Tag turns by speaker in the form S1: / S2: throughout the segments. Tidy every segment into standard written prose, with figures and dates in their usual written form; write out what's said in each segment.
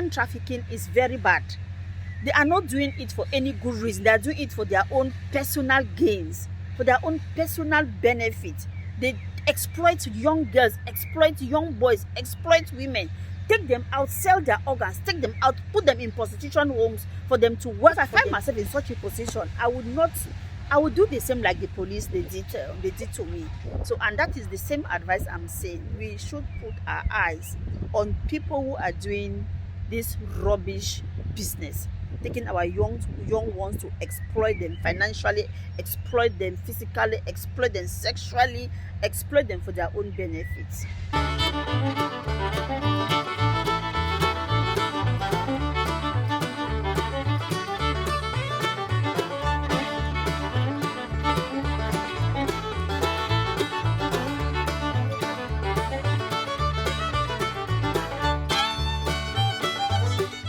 S1: human trafficking is very bad. They are not doing it for any good reason. They are doing it for their own personal gains, for their own personal benefit. They exploit young girls, exploit young boys, exploit women, take them out, sell their organs, take them out, put them in prostitution homes for them to work. If I find myself in such a position, I would do the same like the police they did to me. So, and that is the same advice I'm saying. We should put our eyes on people who are doing this rubbish business, taking our young ones to exploit them financially, exploit them physically, exploit them sexually, exploit them for their own benefits.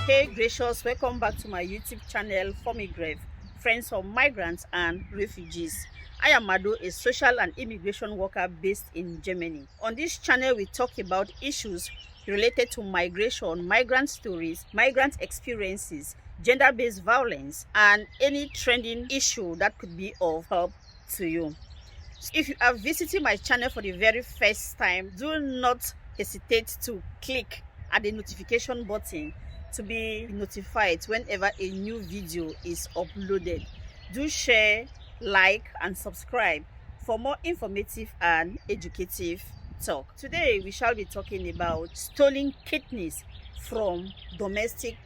S1: Hey gracious, welcome back to my YouTube channel FORMIGREF, friends of migrants and refugees. I am Mado, a social and immigration worker based in Germany. On this channel, we talk about issues related to migration, migrant stories, migrant experiences, gender-based violence, and any trending issue that could be of help to you. If you are visiting my channel for the very first time, do not hesitate to click at the notification button to be notified whenever a new video is uploaded. Do share, like, and subscribe for more informative and educative talk. Today we shall be talking about stolen kidneys from domestic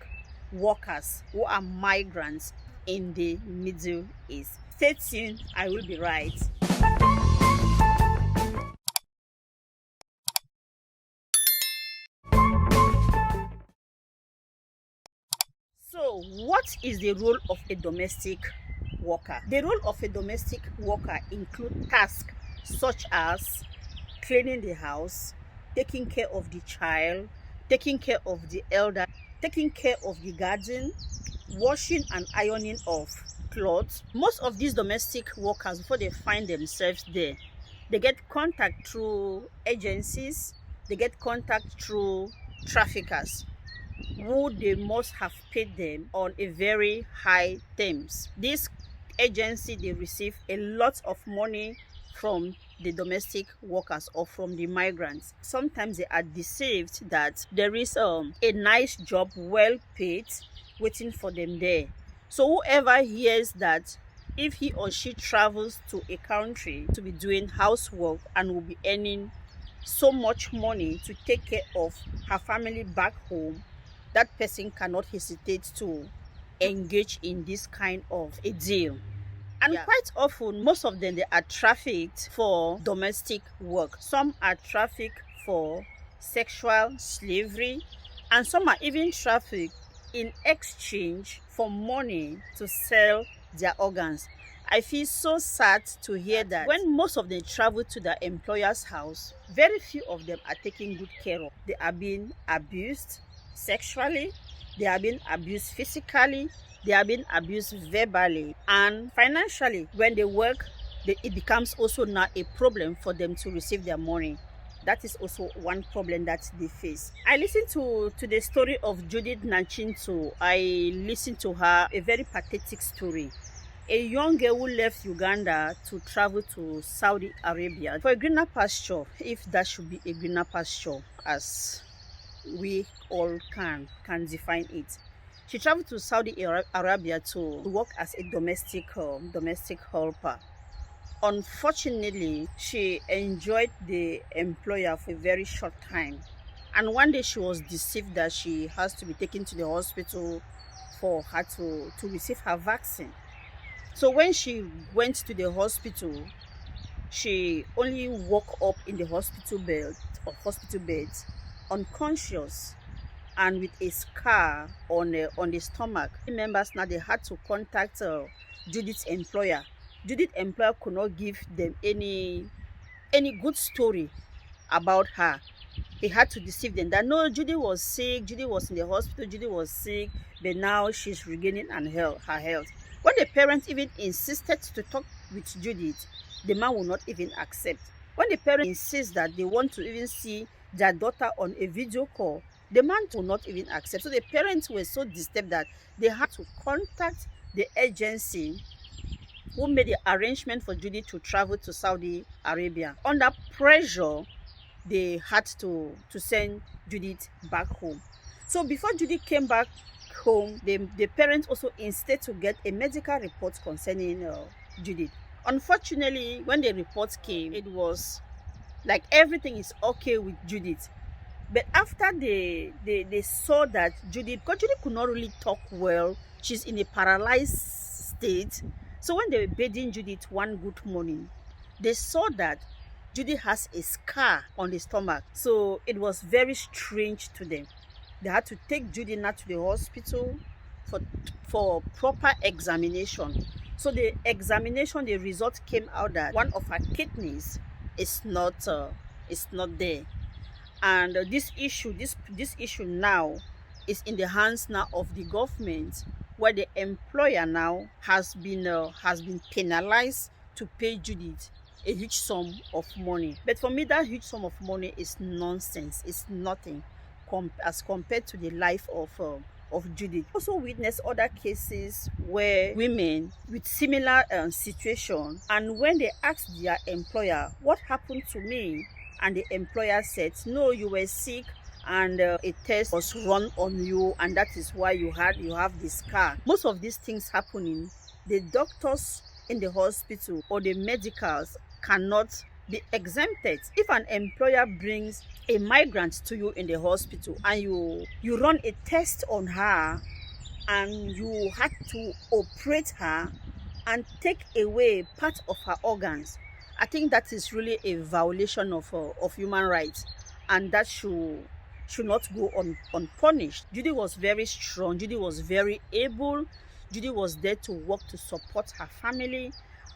S1: workers who are migrants in the Middle East. Stay tuned, I will be right. So, what is the role of a domestic worker? The role of a domestic worker includes tasks such as cleaning the house, taking care of the child, taking care of the elder, taking care of the garden, washing and ironing of clothes. Most of these domestic workers, before they find themselves there, they get contact through agencies, they get contact through traffickers, who they must have paid them on a very high terms. This agency, they receive a lot of money from the domestic workers or from the migrants. Sometimes they are deceived that there is a nice job, well paid, waiting for them there. So whoever hears that if he or she travels to a country to be doing housework and will be earning so much money to take care of her family back home, that person cannot hesitate to engage in this kind of a deal. And quite often, most of them, they are trafficked for domestic work. Some are trafficked for sexual slavery, and some are even trafficked in exchange for money to sell their organs. I feel so sad to hear that when most of them travel to their employer's house, very few of them are taken good care of. They are being abused sexually, they are being abused physically, they are being abused verbally, and financially. When they work, it becomes also now a problem for them to receive their money. That is also one problem that they face. I listened to the story of Judith Nanchinto. I listened to her, a very pathetic story. A young girl who left Uganda to travel to Saudi Arabia for a greener pasture, if that should be a greener pasture, as we all can define it. She traveled to Saudi Arabia to work as a domestic helper. Unfortunately, she enjoyed the employer for a very short time, and one day she was deceived that she has to be taken to the hospital for her to receive her vaccine. So when she went to the hospital, she only woke up in the hospital bed unconscious and with a scar on the stomach. The members now, they had to contact Judith's employer. Judith's employer could not give them any good story about her. He had to deceive them that no, Judy was sick, Judy was in the hospital, Judy was sick, but now she's regaining her health. When the parents even insisted to talk with Judith, the man will not even accept. When the parents insist that they want to even see their daughter on a video call, The man will not even accept. So the parents were so disturbed that they had to contact the agency who made the arrangement for Judy to travel to Saudi Arabia. Under pressure, they had to send Judith back home. So before Judith came back home, the parents also insisted to get a medical report concerning Judith. Unfortunately, when the report came, it was like everything is okay with Judith. But after they saw that Judith, because Judith could not really talk well, she's in a paralyzed state. So when they were bathing Judith one good morning, they saw that Judith has a scar on the stomach. So it was very strange to them. They had to take Judith now to the hospital for proper examination. So the examination, the result came out that one of her kidneys is not there. And this issue now is in the hands now of the government, where the employer now has been penalized to pay Judith a huge sum of money. But for me, that huge sum of money is nonsense. It's nothing as compared to the life of Judith. Also witnessed other cases where women with similar situation, and when they asked their employer, what happened to me? And the employer said, no, you were sick and a test was run on you, and that is why you have this scar. Most of these things happening, the doctors in the hospital or the medicals cannot be exempted. If an employer brings a migrant to you in the hospital and you run a test on her and you had to operate her and take away part of her organs, I think that is really a violation of human rights, and that should not go unpunished. Judy was very strong. Judy was very able. Judy was there to work to support her family.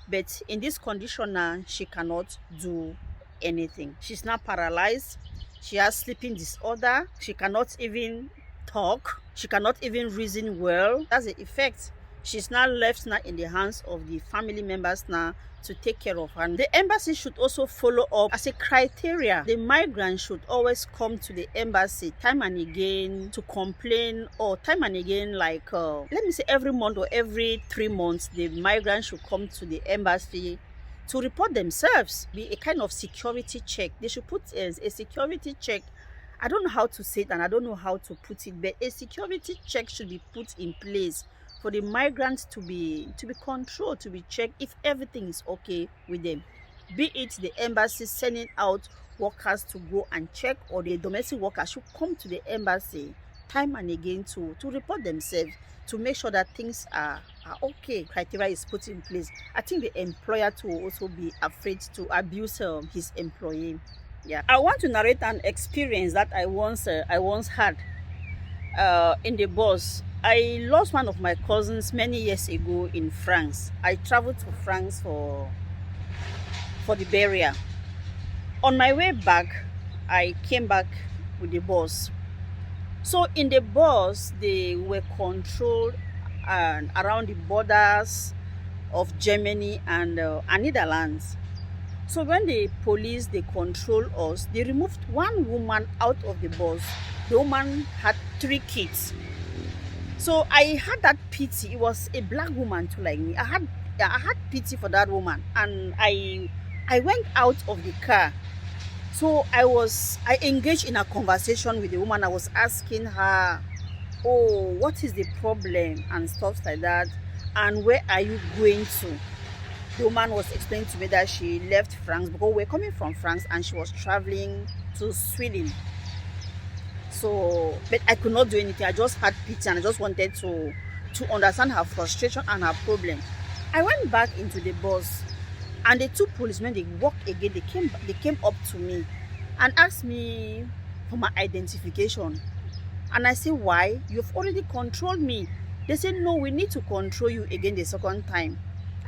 S1: But in this condition now, she cannot do anything. She's now paralyzed. She has sleeping disorder. She cannot even talk. She cannot even reason well. That's the effect. She's now left now in the hands of the family members now to take care of her. And the embassy should also follow up as a criteria. The migrant should always come to the embassy time and again to complain, or time and again, like let me say every month or every 3 months, the migrant should come to the embassy to report themselves. Be a kind of security check. They should put a security check. I don't know how to say it and I don't know how to put it, but a security check should be put in place for the migrants to be controlled, to be checked if everything is okay with them. Be it the embassy sending out workers to go and check, or the domestic workers should come to the embassy time and again to report themselves, to make sure that things are okay. Criteria is put in place. I think the employer to also be afraid to abuse his employee. Yeah, I want to narrate an experience that I once had in the bus. I lost one of my cousins many years ago in France. I traveled to France for the burial. On my way back, I came back with the bus. So in the bus, they were controlled around the borders of Germany and Netherlands. So when the police, they controlled us, they removed one woman out of the bus. The woman had 3 kids. So I had that pity. It was a black woman too, like me. I had pity for that woman, and I went out of the car. So I engaged in a conversation with the woman. I was asking her, oh, what is the problem and stuff like that, and where are you going to? The woman was explaining to me that she left France because we're coming from France and she was traveling to Sweden. So, but I could not do anything. I just had pity and I just wanted to understand her frustration and her problem. I went back into the bus, and the 2 policemen, they walked again. They came up to me and asked me for my identification. And I said, why? You've already controlled me. They said, no, we need to control you again the second time.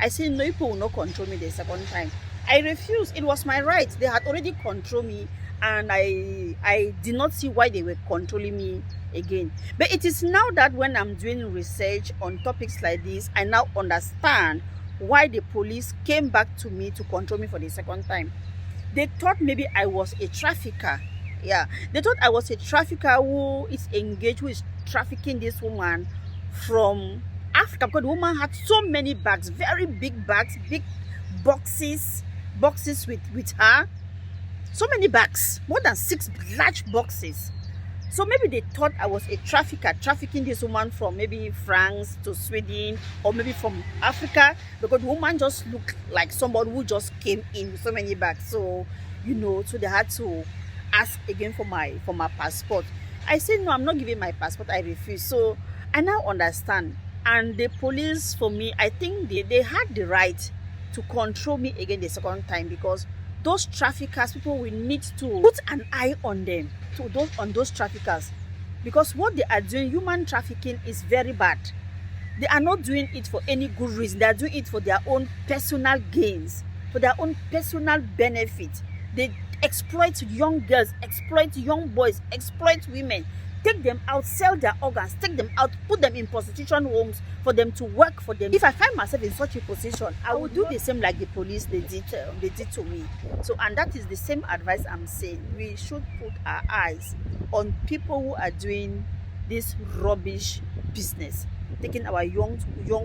S1: I said, no, people will not control me the second time. I refused. It was my right. They had already controlled me, and I did not see why they were controlling me again. But it is now that when I'm doing research on topics like this, I now understand why the police came back to me to control me for the second time. They thought maybe I was a trafficker. Yeah, they thought I was a trafficker who is engaged, who is trafficking this woman from Africa, because the woman had so many bags, very big bags, big boxes with her. So many bags, more than 6 large boxes. So maybe they thought I was a trafficker, trafficking this woman from maybe France to Sweden, or maybe from Africa, because the woman just looked like somebody who just came in with so many bags. So, so they had to ask again for my passport. I said, no, I'm not giving my passport. I refuse. So I now understand. And the police, for me, I think they had the right to control me again the second time, because those traffickers, people will need to put an eye on them, on those traffickers, because what they are doing, human trafficking, is very bad. They are not doing it for any good reason. They are doing it for their own personal gains, for their own personal benefit. They exploit young girls, exploit young boys, exploit women, take them out, sell their organs, take them out, put them in prostitution homes for them to work for them. If I find myself in such a position, I would do the same like the police they did to me. So, and that is the same advice I'm saying. We should put our eyes on people who are doing this rubbish business, taking our young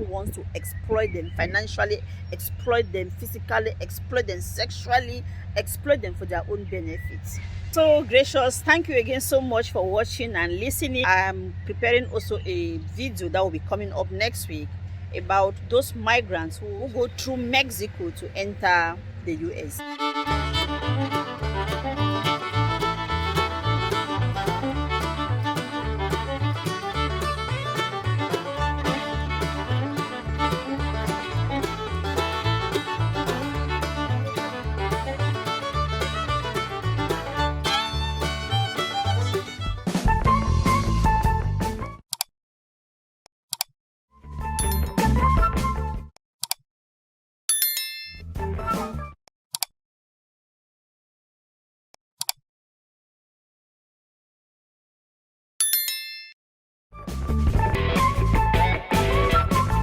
S1: ones to exploit them financially, exploit them physically, exploit them sexually, exploit them for their own benefits. So gracious, thank you again so much for watching and listening. I'm preparing also a video that will be coming up next week about those migrants who go through Mexico to enter the US.